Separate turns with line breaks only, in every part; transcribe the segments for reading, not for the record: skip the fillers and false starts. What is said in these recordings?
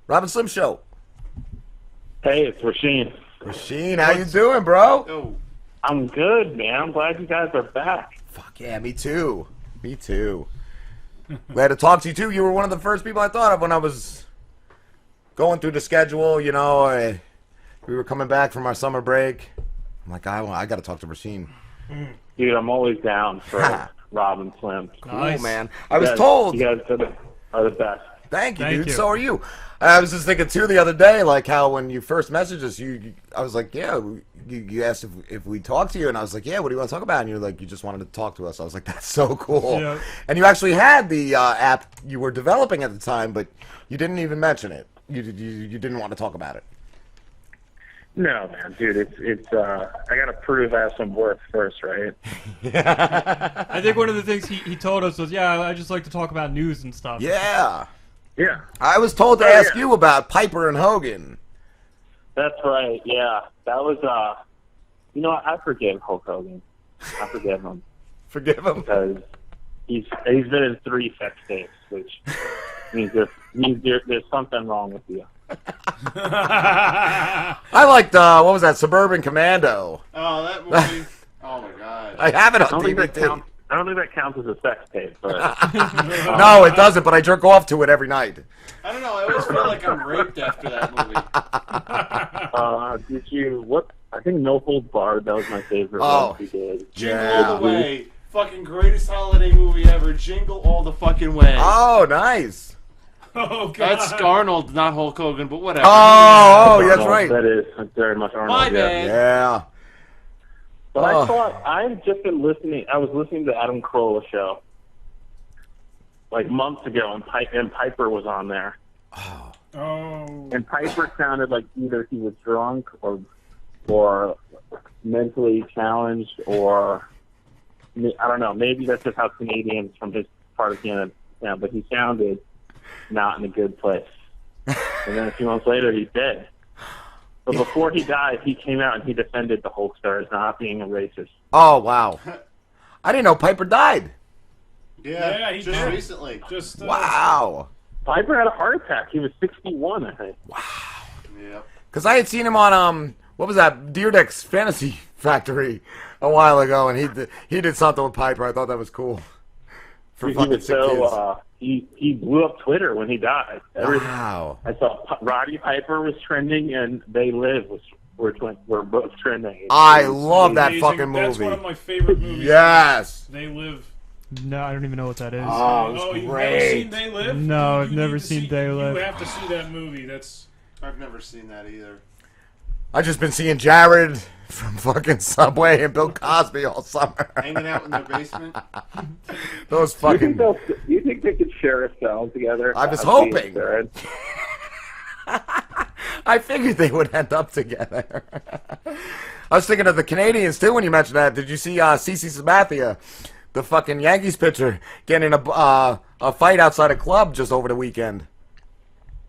Rob and Slim Show.
Hey, it's Rasheen.
Rasheen, how you doing, bro?
Yo.
I'm good, man. I'm glad you guys are back.
Fuck yeah, me too. Me too. Glad to talk to you too. You were one of the first people I thought of when I was going through the schedule. You know, we were coming back from our summer break. I'm like, I got to talk to Rasheen.
Dude, I'm always down for Rob and Slim.
Cool, man. I was told.
You guys are the best.
Thank you, dude. So are you. I was just thinking too the other day, like how when you first messaged us, I was like, yeah, you asked if we talked to you, and I was like, yeah, what do you want to talk about? And you're like, you just wanted to talk to us. I was like, that's so cool. Yeah. And you actually had the app you were developing at the time, but you didn't even mention it. You didn't want to talk about it.
No, man, dude, it's I gotta prove I have some worth first, right?
I think one of the things he told us was, yeah, I just like to talk about news and stuff.
Yeah.
Yeah.
I was told to ask you about Piper and Hogan.
That's right, yeah. That was, you know what, I forgive Hulk Hogan. I forgive him.
Forgive him?
Because he's been in 3 sex tapes, which means there's something wrong with you.
I liked, what was that, Suburban Commando.
Oh, that movie. Oh, my God.
I have it on DVD.
I don't think that counts as a sex tape, but...
No, it doesn't, but I jerk off to it every night.
I don't know, I always feel like I'm raped after that movie.
Did you... What? I think No Holds Barred, that was my favorite one he did.
Jingle All the Way. Fucking greatest holiday movie ever. Jingle All the fucking way.
Oh, nice.
Oh, God.
That's Arnold, not Hulk Hogan, but whatever.
Oh, that's right.
That is very much Arnold.
My bad.
Yeah.
But I thought, I've just been listening, I was listening to Adam Carolla show, like months ago, and Piper was on there.
Oh.
And Piper sounded like either he was drunk or mentally challenged, or, I don't know, maybe that's just how Canadians from his part of Canada sound, but he sounded not in a good place. And then a few months later, he's dead. But before he died, he came out and he defended the Hulkster as not being a racist.
Oh, wow. I didn't know Piper died.
Yeah,
he
just
did.
recently.
Wow.
Piper had a heart attack. He was 61, I think.
Wow.
Yeah.
Because I had seen him on, what was that, Deerdeck's Fantasy Factory a while ago, and he did something with Piper. I thought that was cool. For fucking sick kids.
He blew up Twitter when he died.
Wow.
I saw Roddy Piper was trending, and They Live were both trending.
I love that fucking movie.
That's one of my favorite movies.
Yes.
They Live.
No, I don't even know what that is.
Oh, it was
you've
great.
never seen They Live?
No, I've never seen They Live.
You have to see that movie.
I've never seen that either.
I've just been seeing Jared from fucking Subway and Bill Cosby all summer.
Hanging out in their basement.
Those fucking...
You think they could share a cell together?
I was hoping. I figured they would end up together. I was thinking of the Canadians, too, when you mentioned that. Did you see CC Sabathia, the fucking Yankees pitcher, getting in a fight outside a club just over the weekend?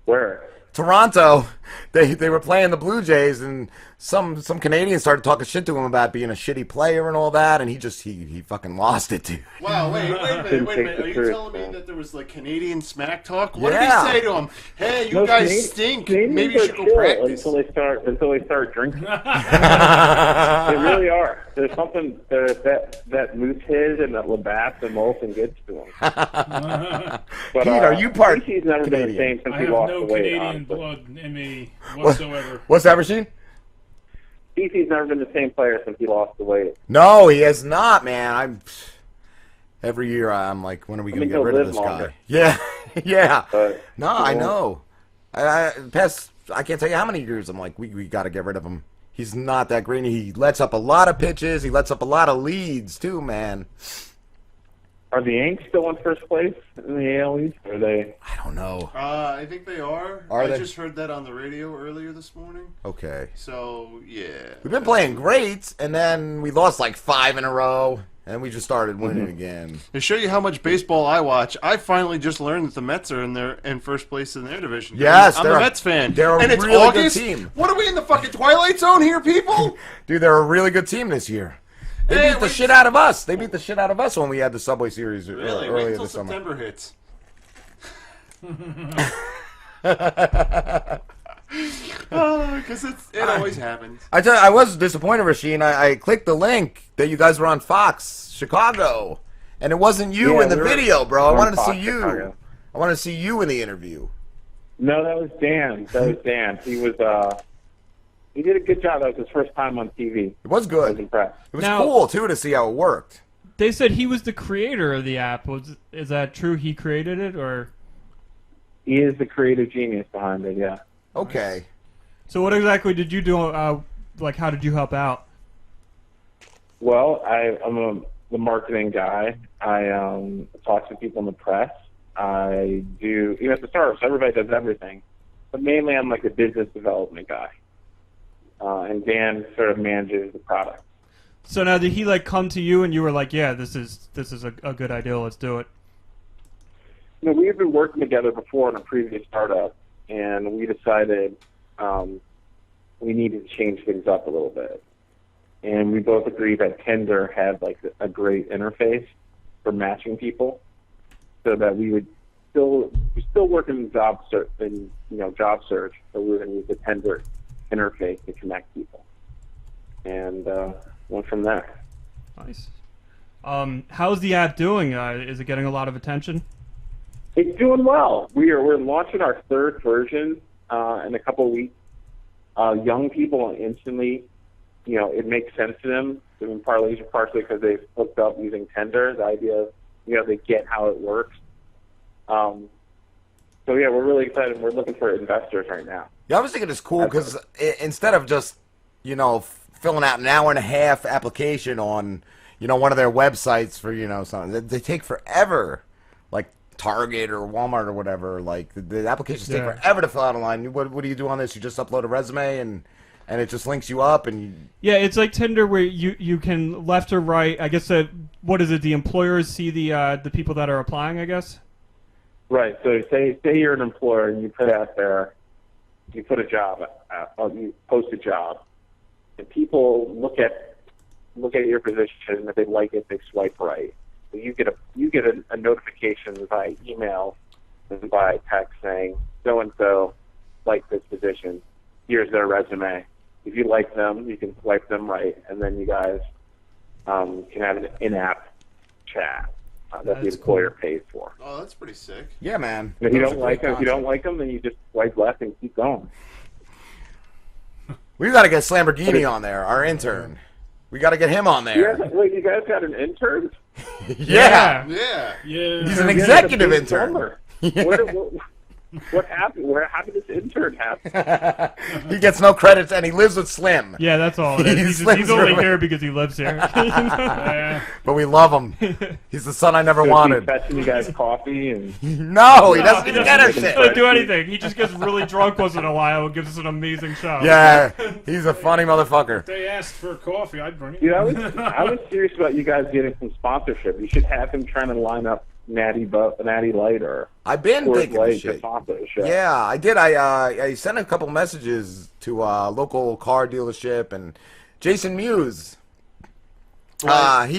Where?
Toronto. They were playing the Blue Jays, and some Canadians started talking shit to him about being a shitty player and all that, and he fucking lost it, dude.
Wow, wait a minute. Are you telling me that there was like Canadian smack talk? What did he say to him? Hey, you guys stink. Maybe you should go practice.
Until they start drinking. They really are. There's something that Moose his and that Labatt and Molson gets to him. But,
Pete, are you part
He's never
Canadian?
been the same since
I
he
have
lost
no
the weight.
Canadian blood in me whatsoever.
What's that, Rasheen?
DC's never been the same player since he lost the weight.
No, he has not, man. Every year I'm like, when are we going to get rid of this guy? Yeah, yeah. No, I know. I can't tell you how many years I'm like, we got to get rid of him. He's not that great. He lets up a lot of pitches. He lets up a lot of leads, too, man.
Are the Yanks still in first place in the AL East? Are they?
I don't know.
I think they are. I just heard that on the radio earlier this morning.
Okay.
So, yeah.
We've been playing great, and then we lost like 5 in a row, and we just started winning again.
To show you how much baseball I watch, I finally just learned that the Mets are in first place in their division.
Yes,
I'm a Mets fan.
They're
and
a
it's
really
August.
good team.
What are we in the fucking Twilight Zone here, people?
Dude, they're a really good team this year. They beat the shit out of us. They beat the shit out of us when we had the Subway Series
really?
earlier
Wait until
this summer.
September hits. Because it always happens.
I tell you, I was disappointed, Rasheen. I clicked the link that you guys were on Fox Chicago, and it wasn't you in the video, bro. I wanted to see you.
Chicago.
I wanted to see you in the interview.
No, that was Dan. He did a good job. That was his first time on TV.
It was
I
good.
was impressed.
It was cool too to see how it worked.
They said he was the creator of the app. Is that true? He created it, or?
He is the creative genius behind it, yeah.
Okay.
So what exactly did you do? Like, how did you help out?
Well, I'm the marketing guy. I talk to people in the press. I do, at the startups, everybody does everything. But mainly I'm like a business development guy. And Dan sort of manages the product.
So now, did he like come to you and you were like, "Yeah, this is a good idea. Let's do it."
We had been working together before in a previous startup, and we decided we needed to change things up a little bit. And we both agreed that Tinder had like a great interface for matching people, so that we would still work in job search, but we were going to use the Tinder interface to connect people, and went from there.
Nice. How's the app doing? Is it getting a lot of attention?
It's doing well. We're launching our third version in a couple of weeks. Young people instantly, it makes sense to them. Partially because they've hooked up using Tinder. The idea of, they get how it works. So yeah, we're really excited. We're looking for investors right now.
Yeah, I was thinking it's cool because instead of just, filling out an hour-and-a-half application on, one of their websites for, something, they take forever. Like Target or Walmart or whatever. Like the applications take forever to fill out online. What do you do on this? You just upload a resume and it just links you up and
Yeah, it's like Tinder where you can left or right. I guess what is it? The employers see the people that are applying, I guess.
Right. So say you're an employer and you put out there, you put a job, you post a job, and people look at your position, and if they like it, they swipe right. So you get a notification by email and by text saying so and so like this position. Here's their resume. If you like them, you can swipe them right, and then you guys can have an in-app chat that the employer pays for.
Oh, that's pretty sick.
yeah, man.
If you don't like them, then you just swipe left and keep going.
We got to get Lamborghini on there, our intern. We got to get him on there.
You guys got an intern?
Yeah.
Yeah.
He's an executive intern.
What happened? How did this intern happen?
He gets no credits and he lives with Slim.
Yeah, that's all. He's only here because he lives here.
But we love him. He's the son I never wanted.
He's fetching you guys coffee and
No, he doesn't even get us
He
shit.
doesn't do anything. He just gets really drunk once in a while and gives us an amazing show.
Yeah, he's a funny motherfucker.
If they asked for coffee, I'd bring it.
I was serious about you guys getting some sponsorship. You should have him trying to line up Natty Light or
I've been thinking of shit.
Show.
Yeah, I did. I sent a couple messages to a local car dealership and Jason Mewes. He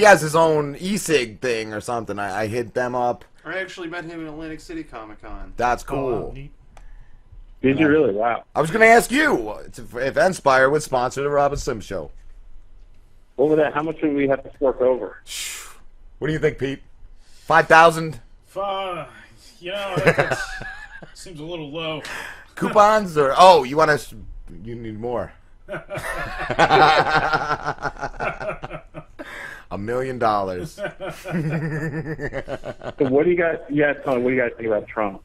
has his own e-cig thing or something. I hit them up.
I actually met him in Atlantic City Comic Con.
That's cool.
Did you really? Wow.
I was going to ask you if nspHire would sponsor the Rob and Slim show.
Over that, how much would we have to fork over?
What do you think, Pete? 5,000
that seems a little low.
coupons, or you you need more. $1 million.
So what do you guys? Tell me, what do you guys think about Trump?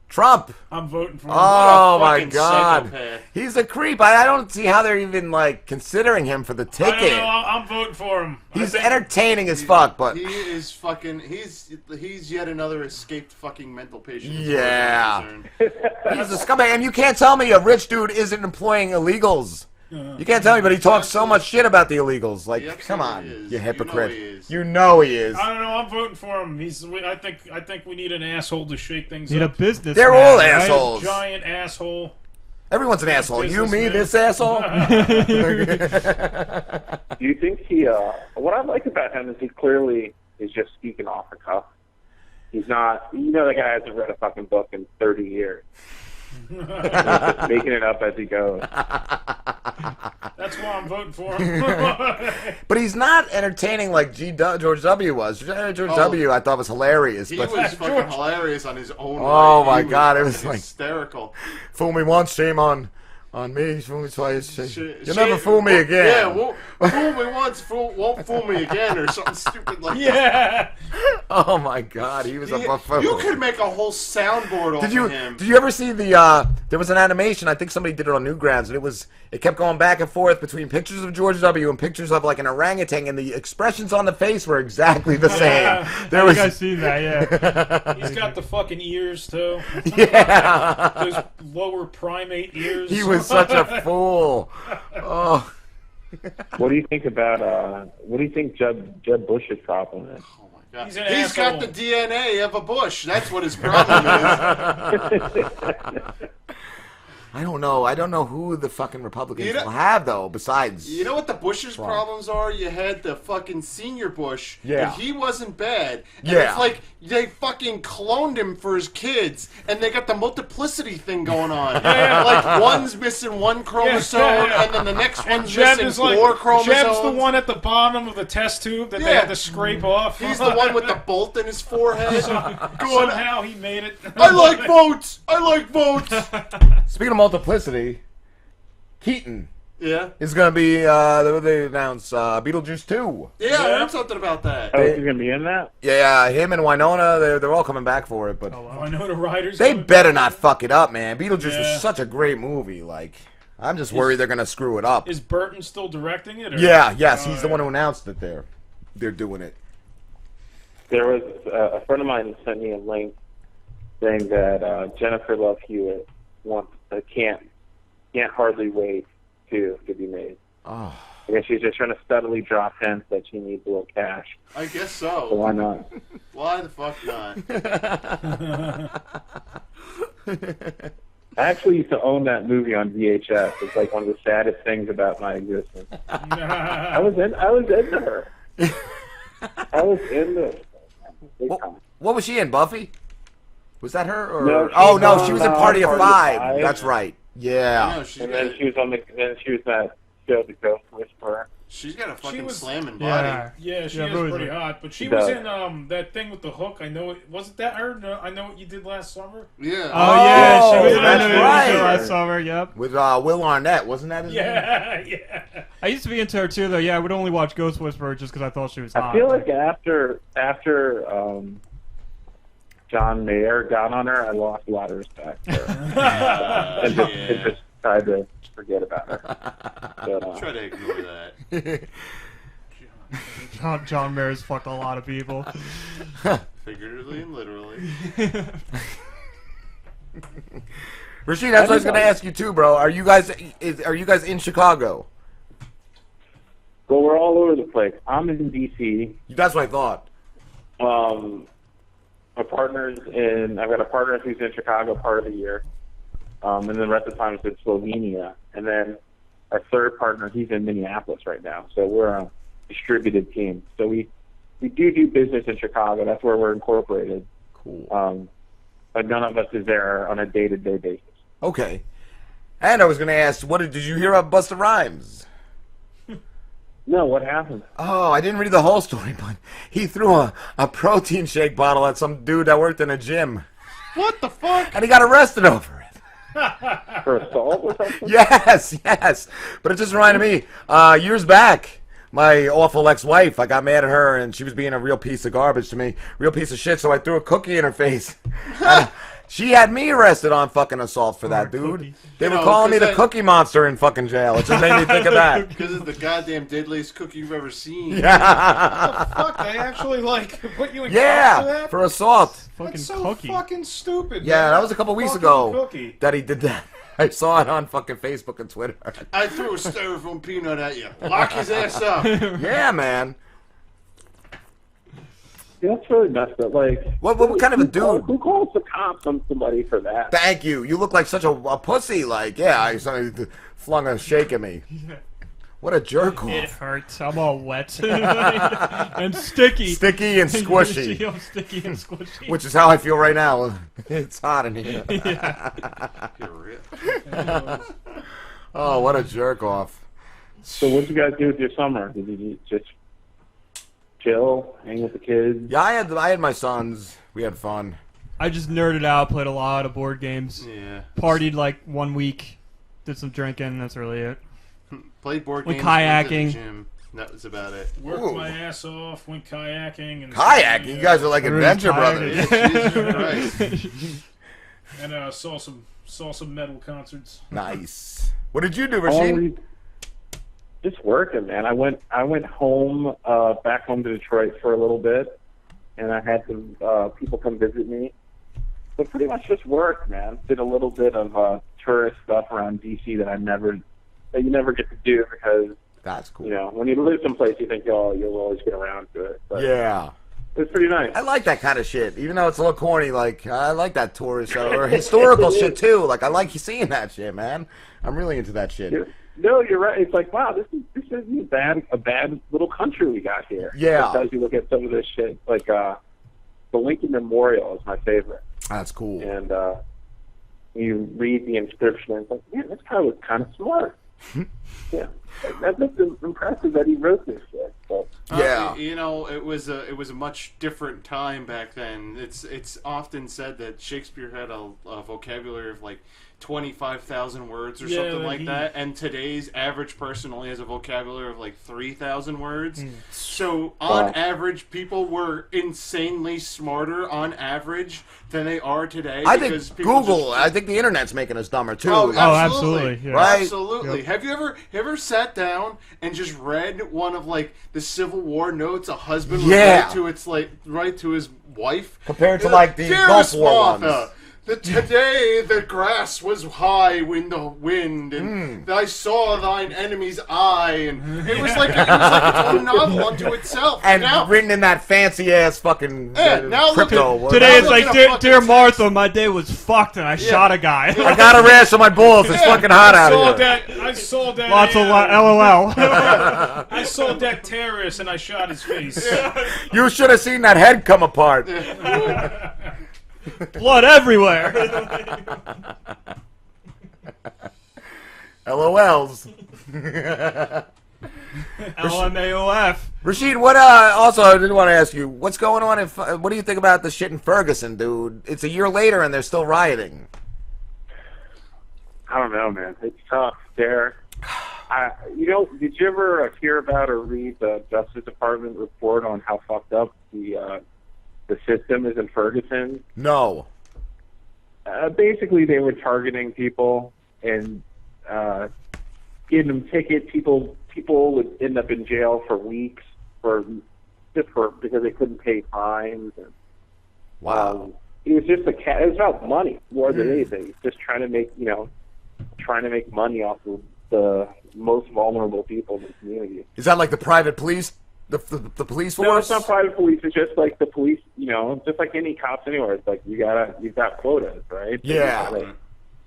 Trump.
I'm voting for him.
Oh my
fucking
God,
psychopath.
he's a creep. I don't see how they're even considering him for the
I don't
ticket.
know, I'm voting for him.
He's entertaining as fuck, but
He is fucking. He's yet another escaped fucking mental patient. as
Yeah.
far as I'm concerned.
he's a scumbag. And you can't tell me a rich dude isn't employing illegals. You can't tell me, but he talks so much shit about the illegals. Like,
He
come on,
absolutely is.
you hypocrite.
You know he is.
I don't know. I'm voting for him. I think we need an asshole to shake things
Need a
up.
business.
They're
man,
all
right?
assholes.
Giant asshole.
Everyone's an asshole. You, me,
businessman.
this asshole.
Do you think he? What I like about him is he clearly is just speaking off the cuff. He's not. The guy hasn't read a fucking book in 30 years. making it up as he goes.
That's why I'm voting for him.
But he's not entertaining like George W. was. George W. I thought was hilarious.
He
but
was fucking hilarious on his own.
Oh
right.
my God, it was like
hysterical.
Fool me once, shame on me. Fool me twice, you'll never fool me again.
Yeah, fool me once, won't fool me again, or something stupid like that.
Yeah.
Oh my God, he was a buffoon.
You could make a whole soundboard off of him.
Did you ever see the? There was an animation. I think somebody did it on Newgrounds, and it kept going back and forth between pictures of George W. and pictures of like an orangutan, and the expressions on the face were exactly the same. There was.
You guys seen that? Yeah.
He's got the fucking ears too.
Yeah.
Those lower primate ears.
He was such a fool. Oh.
What do you think about? What do you think Jeb Bush's problem is?
Oh my God.
He's an
He's got
asshole.
the DNA of a Bush. That's what his problem is.
I don't know. I don't know who the fucking Republicans
You know-
will have though. Besides,
You know what the Bush's problems are? You had the fucking senior Bush,
Yeah.
and he wasn't bad. And
Yeah.
it's like they fucking cloned him for his kids, and they got the multiplicity thing going on. Like one's missing one chromosome, and then the next one's
Jeb
missing
is like,
four chromosomes.
Jeb's the one at the bottom of the test tube that they
Yeah.
had to scrape off.
He's the one with the bolt in his forehead. Going,
Somehow he made it.
I like votes. I like votes.
speaking of multiplicity, Keaton
Yeah.
is going to be. They announced Beetlejuice 2.
Yeah, I heard something about that.
Oh, he's gonna be in that?
Yeah, him and Winona, they're all coming back for it, but
I know the writers.
they better not fuck it up, man. Beetlejuice
Yeah.
was such a great movie. Like, I'm just worried they're going to screw it up.
Is Burton still directing it? Or?
Yeah, yes,
Oh,
he's the
yeah.
one who announced that they're doing it.
There was a friend of mine sent me a link saying that Jennifer Love Hewitt can't hardly wait to be made.
Oh.
I guess she's just trying to steadily drop hints that she needs a little cash.
I guess
So
so.
why not?
Why the fuck not?
I actually used to own that movie on VHS. It's like one of the saddest things about my existence. I was into her. I was into.
What was she in, Buffy? Was that her? Or
No,
she was in Party of Five.
Five.
That's right.
I
Yeah.
know, she's
And
got,
then she was that show, The Ghost Whisperer.
she's got a fucking
was-
slamming body.
Yeah.
Yeah, she
Yeah,
is
Rose
pretty
is-
hot. But she
She
was
does.
in that thing with the hook. I know it wasn't that her. No, I know what you did last summer.
Yeah.
Oh yeah, she was in
that's
the
right.
last summer. Yep.
With Will Arnett, wasn't that his name?
Yeah, yeah.
I used to be into her too, though. Yeah, I would only watch Ghost Whisperer just because I thought she was hot.
I feel like after John Mayer got on her, I lost a lot of respect for her. and just tried to forget about her. But,
Try to ignore that.
John Mayer's fucked a lot of people.
Figuratively and literally.
Rasheen, that's what I was going to ask you too, bro. Are you guys in Chicago?
well, we're all over the place. I'm in D.C.
That's what I thought.
My partner's I've got a partner who's in Chicago part of the year. And then the rest of the time it's in Slovenia. And then our third partner, he's in Minneapolis right now. So we're a distributed team. So we do business in Chicago. That's where we're incorporated.
Cool.
But none of us is there on a day-to-day basis.
Okay. And I was going to ask, did you hear about Busta Rhymes?
No, what happened?
Oh, I didn't read the whole story, but he threw a protein shake bottle at some dude that worked in a gym.
What the fuck?
And he got arrested over it.
For assault or something?
Yes. But it just reminded me, years back, my awful ex-wife, I got mad at her, and she was being a real piece of garbage to me. Real piece of shit, so I threw a cookie in her face. She had me arrested on fucking assault for that, dude.
Cookies.
They were
You know,
calling me
'cause
the Cookie Monster in fucking jail. It just made me think of that.
Because it's the goddamn deadliest cookie you've ever seen.
Yeah.
Fuck, they actually put you in
Yeah,
for that?
for assault.
Fucking
That's so
cookie.
fucking stupid.
Yeah,
man.
that was a couple weeks
Fucking
ago
Cookie.
that he did that. I saw it on fucking Facebook and Twitter.
I threw a styrofoam peanut at you. Lock his ass up.
Yeah, man.
Yeah, that's really messed up. Like,
What kind of a dude?
Who calls the cops on somebody for that?
Thank you. You look like such a pussy. Like, yeah, somebody flung a shake at me. What a jerk
It
off.
hurts. I'm all wet and sticky.
Sticky and squishy.
I'm sticky and squishy.
Which is how I feel right now. It's hot in here.
You're real.
Oh, what a jerk off.
So what did you guys do with your summer? Did you just chill, hang with the kids?
Yeah, I had my sons. We had fun.
I just nerded out, played a lot of board games,
Yeah.
partied like 1 week, did some drinking. That's really it.
Played board
Went
games. Went to
kayaking.
the gym. That was about it.
Worked
Ooh.
my ass off, went kayaking. And
Kayaking? You guys are like adventure brothers.
Jesus Christ.
And saw some metal concerts.
Nice. What did you do,
How long were
Rasheen?
you- Just working, man. I went home, back home to Detroit for a little bit, and I had some people come visit me. But pretty much just work, man. Did a little bit of tourist stuff around DC that you never get to do because
That's cool.
you know when you live someplace you think you'll always get around to it. But
Yeah.
it was pretty nice.
I like that kind of shit, even though it's a little corny. Like I like that tourist or historical shit too. Like I like seeing that shit, man. I'm really into that shit.
No, you're right. It's like, wow, this isn't a bad little country we got here.
Yeah.
As you look at some of this shit, like the Lincoln Memorial is my favorite,
That's cool.
and you read the inscription and it's like, man, this guy was kind of smart. Yeah, that's impressive that he wrote this shit. So,
Yeah.
You know, it was a much different time back then. It's often said that Shakespeare had a vocabulary of like 25,000 words or something like that, and today's average person only has a vocabulary of like 3,000 words. So on average, people were insanely smarter on average than they are today.
I think
because people
Google.
just-
I think the internet's making us dumber too.
Oh,
absolutely,
absolutely.
yeah.
Right?
Absolutely. Have you ever sat down and just read one of like the Civil War notes a husband would write to his wife?
Compared to, like, the
Dearest
Gulf War
Martha,
ones.
Today the grass was high in the wind, and I saw thine enemy's eye, and it was like its own novel unto itself.
And
now,
written in that fancy ass fucking
now look
crypto.
at-
Today
Now
it's
look
like,
at a
dear,
fucking
dear Martha, my day was fucked and I shot a guy.
I got a rash on my balls. It's fucking hot out here.
I saw that.
Lots of LOL.
I saw that terrorist and I shot his face.
You should have seen that head come apart.
Blood everywhere.
LOLs.
LMAOF.
Rasheen, what? Also, I did want to ask you, what's going on? What do you think about the shit in Ferguson, dude? It's a year later and they're still rioting.
I don't know, man. It's tough there. Did you ever hear about or read the Justice Department report on how fucked up the system is in Ferguson?
No.
Basically, they were targeting people and giving them tickets. People would end up in jail for weeks because they couldn't pay fines. And,
Wow.
it was just it was about money more than anything. Just trying to make money off of the most vulnerable people in the community.
Is that like the private police? The police force?
No, it's not private police. It's just like the police. Just like any cops anywhere. It's like you've got quotas, right?
Yeah.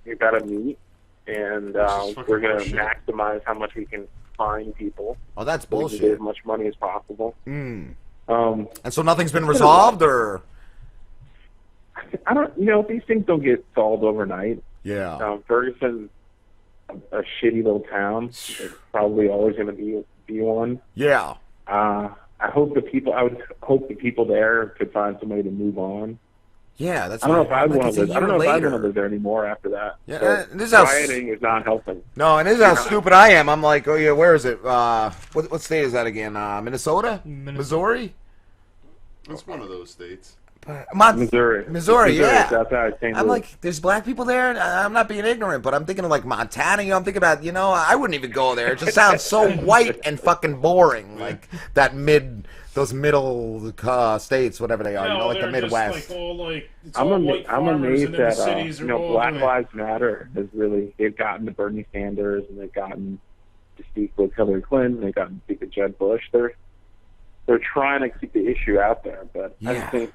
You gotta meet, and
fucking
we're gonna
bullshit.
maximize how much we can fine people.
Oh, that's
So we can get
bullshit.
as much money as possible.
Mm.
Um,
And so nothing's been resolved, or?
I don't. These things don't get solved overnight.
Yeah.
Ferguson's a shitty little town. It's probably always going to be one.
Yeah.
I would hope the people there could find somebody to move on.
Yeah, that's.
I don't know if I'd
like,
want
it's
to
a
live. I don't know
year
if I'd want
later.
to live there anymore after that.
Yeah,
So
this is how
rioting is not helping.
No, and this is how stupid I am. I'm like, oh yeah, where is it? What state is that again? Minnesota? Missouri?
It's one of those states.
Missouri,
yeah.
That's how St.
I'm
Louis.
like, there's black people there. I'm not being ignorant, but I'm thinking of like Montana. I'm thinking about, I wouldn't even go there. It just sounds so white and fucking boring. Like those middle states, whatever they are.
No,
like the
they're just,
Midwest.
like, all, like, it's
I'm,
all
ama-
white
I'm
farmers,
amazed
and then
that
the cities are all
Black
like-
Lives Matter has they've gotten to Bernie Sanders and they've gotten to speak with Hillary Clinton. They've gotten to speak with Jeb Bush. They're trying to keep the issue out there, but I
Yeah.
just think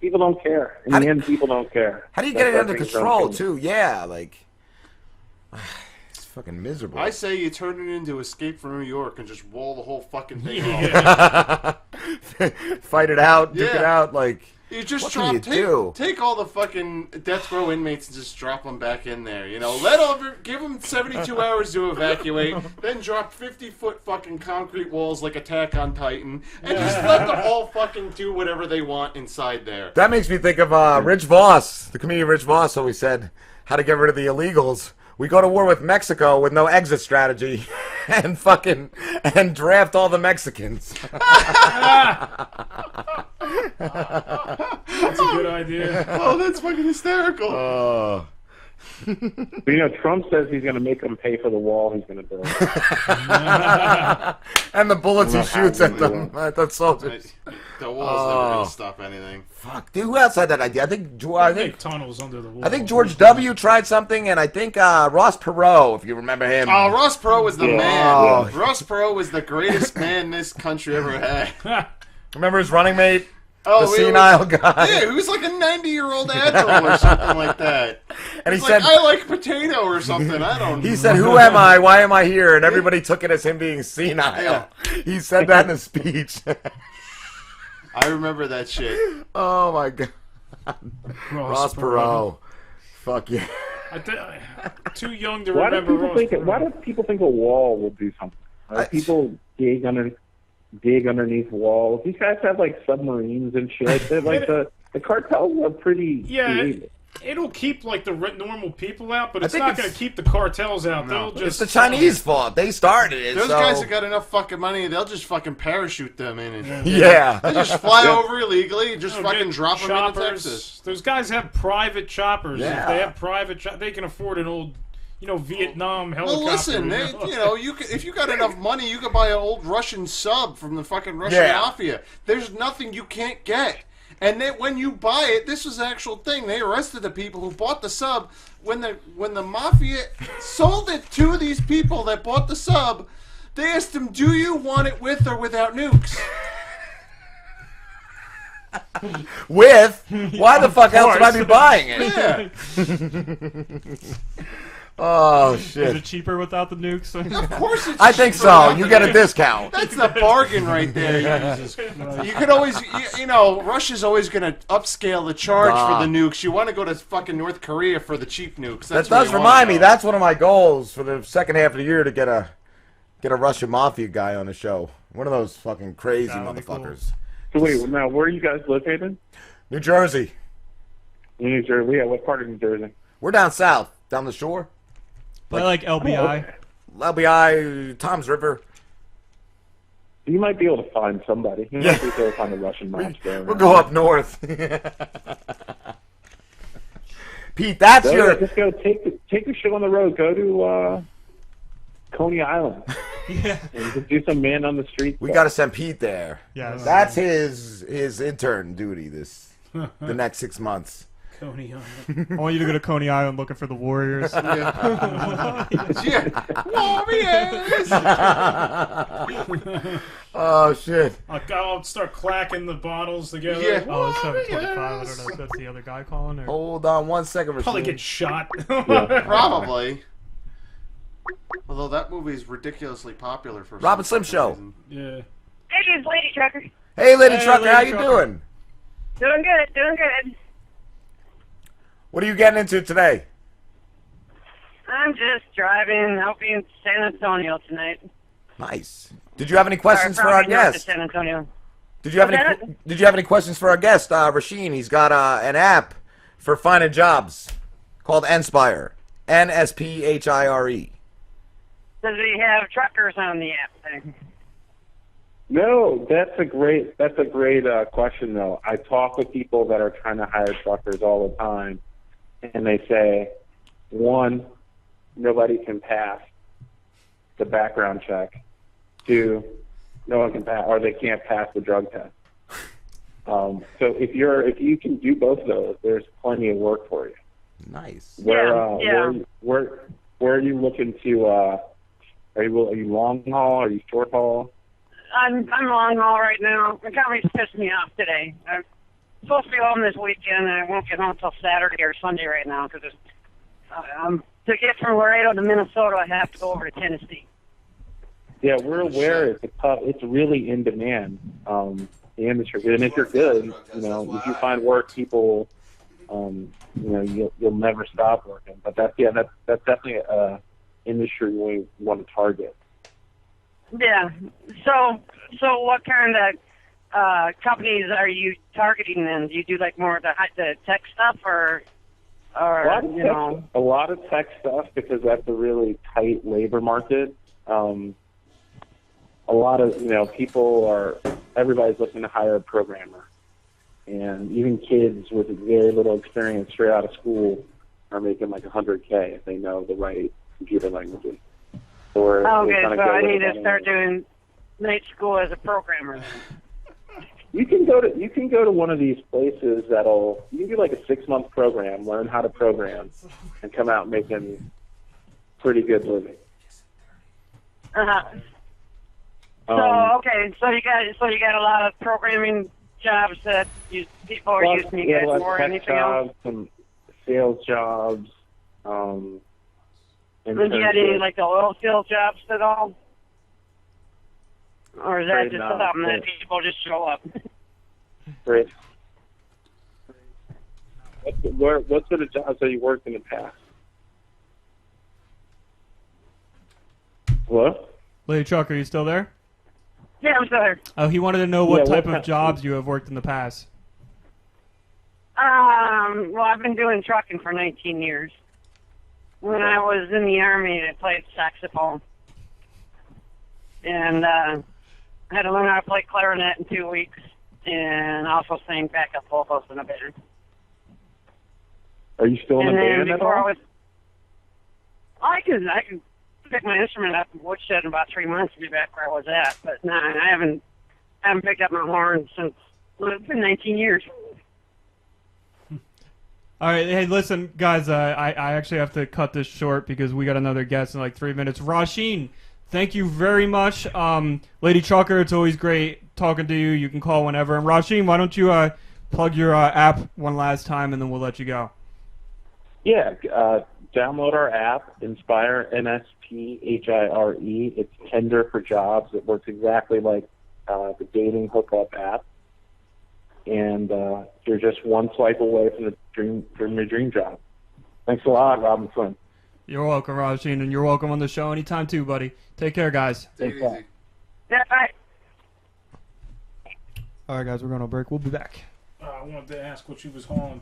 people don't care. In
How
the
do-
end, people don't care.
How do you get it
That's
under
why things
control
don't change.
too? Yeah, like fucking miserable.
I say you turn it into Escape from New York and just wall the whole fucking thing off.
Fight it out, duke it out, like.
You just
what
drop,
can you do?
take all the fucking death row inmates and just drop them back in there. You know, give them 72 hours to evacuate, then drop 50-foot fucking concrete walls like Attack on Titan, and just let them all fucking do whatever they want inside there.
That makes me think of Rich Voss. The comedian Rich Voss always said how to get rid of the illegals. We go to war with Mexico with no exit strategy, and draft all the Mexicans.
That's a good idea.
Oh, that's fucking hysterical.
But, Trump says he's going to make them pay for the wall he's going to build.
And the bullets he shoots at them, at the soldiers.
The wall's never going to stop anything.
Fuck, dude, who else had that idea? I think
tunnels under the wall.
I think George W. tried something, and I think Ross Perot, if you remember him.
Oh, Ross Perot was the man.
Oh.
Ross Perot was the greatest man this country ever had.
Remember his running mate?
Oh,
the senile guy.
Yeah, he was like a 90-year-old admiral or something like that.
And he
He's
said,
I like potato or something. I don't know.
He said, who am I? Why am I here? And everybody took it as him being senile. He said that in a speech.
I remember that shit.
Oh, my God. Ross Perot. Fuck yeah.
Too young to
Why
remember Ross Perot.
Why do people think a wall will do something? People dig underneath walls. These guys have like submarines and shit. They're like the cartels are pretty creative.
It'll keep like the normal people out, but it's
think
not going to keep the cartels out.
No.
They'll just
It's the Chinese fault. They started it.
Those guys have got enough fucking money, they'll just fucking parachute them in it.
Yeah.
They just fly over illegally and just fucking drop them into
choppers.
Texas.
Those guys have private choppers.
Yeah.
If they have private they can afford an old, Vietnam helicopter.
Well, listen, if you got enough money, you could buy an old Russian sub from the fucking Russian mafia. There's nothing you can't get. And then when you buy it, this was an actual thing. They arrested the people who bought the sub. When the mafia sold it to these people that bought the sub, they asked them, "Do you want it with or without nukes?"
With? Why the fuck else would I be buying it?
Yeah.
Oh, shit.
Is it cheaper without the nukes?
Of course it's
I think
cheaper
so.
without
You
the
get a
nukes.
discount.
That's the bargain right there. You could always, Russia's always going to upscale the charge for the nukes. You want to go to fucking North Korea for the cheap nukes.
That does remind me. That's one of my goals for the second half of the year, to get a Russian mafia guy on the show. One of those fucking crazy motherfuckers.
So wait, now where are you guys located?
New Jersey.
New Jersey. Yeah, what part of New Jersey?
We're down south, down the shore.
But like LBI.
LBI, Tom's River.
You might be able to find somebody. You might be able to find a Russian mobster.
We'll go up north. Pete, that's
just go take the show on the road. Go to Coney Island.
Yeah.
And just do some man on the street.
We got to send Pete there.
Yes.
That's his intern duty the next 6 months.
Coney Island.
I want you to go to Coney Island looking for the Warriors.
Warriors!
Oh, shit.
I'll start clacking the bottles together.
Yeah.
Oh, it's 7:25. I don't know if that's the other guy calling. Or...
Hold on 1 second,
Probably
Rasheen.
get shot.
Probably. Although that movie is ridiculously popular for
Robin
some
Slim Show.
reason.
Yeah.
Hey, it's Lady Trucker.
Hey, Lady
Hey,
Trucker,
Lady
how you
Trucker.
doing?
Doing good, doing good.
What are you getting into today?
I'm just driving. I'll be in San Antonio tonight.
Nice. Did you have any questions for our
Probably north of
guest?
San Antonio.
Did you have
What's
any have any questions for our guest, Rasheen? He's got an app for finding jobs called nspHire. nspHire.
Does he have truckers on the app thing?
No, that's a great question though. I talk with people that are trying to hire truckers all the time, and they say, one, nobody can pass the background check. Two, no one can pass, or they can't pass the drug test. So if you can do both of those, there's plenty of work for you.
Nice.
Where are you looking to? Are you long haul? Are you short haul?
I'm long haul right now. The company's pissed me off today. I'm supposed to be home this weekend, and I won't get home until Saturday or Sunday right now because I'm to get from Laredo to Minnesota, I have to go over to Tennessee.
Yeah, we're aware it's really in demand. The industry, and if you're good, if you find work, people, you'll never stop working. But that's definitely a industry we want to target.
Yeah. So what kind of companies are you targeting then? Do you do like more of the tech stuff or
a lot of tech stuff because that's a really tight labor market. A lot of everybody's looking to hire a programmer, and even kids with very little experience straight out of school are making like $100K if they know the right computer languages. So
I need to start doing night school as a programmer.
You can go to one of these places you can do like a 6-month program, learn how to program, and come out making pretty good living.
So you got a lot of programming jobs that people are using you guys for. Anything else?
Some sales jobs.
And you got any like the oil field jobs at all? Or is that just something that people just show up?
Great. What sort of jobs have you worked in the past? Hello?
Lady Chuck, are you still there?
Yeah, I'm still here.
Oh, he wanted to know what type of jobs you have worked in the past.
Well, I've been doing trucking for 19 years. When I was in the Army, I played saxophone. And I had to learn how to play clarinet in 2 weeks, and also sang backup vocals in a band.
Are you still in a band at all?
I can pick my instrument up in woodshed in about 3 months to be back where I was at. But no, I haven't picked up my horn since it's been 19 years.
All right, hey, listen, guys, I actually have to cut this short because we got another guest in like 3 minutes. Rasheen, thank you very much. Lady Trucker, it's always great talking to you. You can call whenever. And Rasheen, why don't you plug your app one last time, and then we'll let you go.
Yeah, download our app, nspHire, nspHire. It's Tinder for jobs. It works exactly like the dating hookup app. And you're just one swipe away from your dream job. Thanks a lot, Robin Flynn.
You're welcome, Rasheen, and you're welcome on the show anytime too, buddy. Take care, guys.
Take it easy.
Yeah, bye.
All right, guys, we're going to break. We'll be back.
I wanted to ask what you was hauling.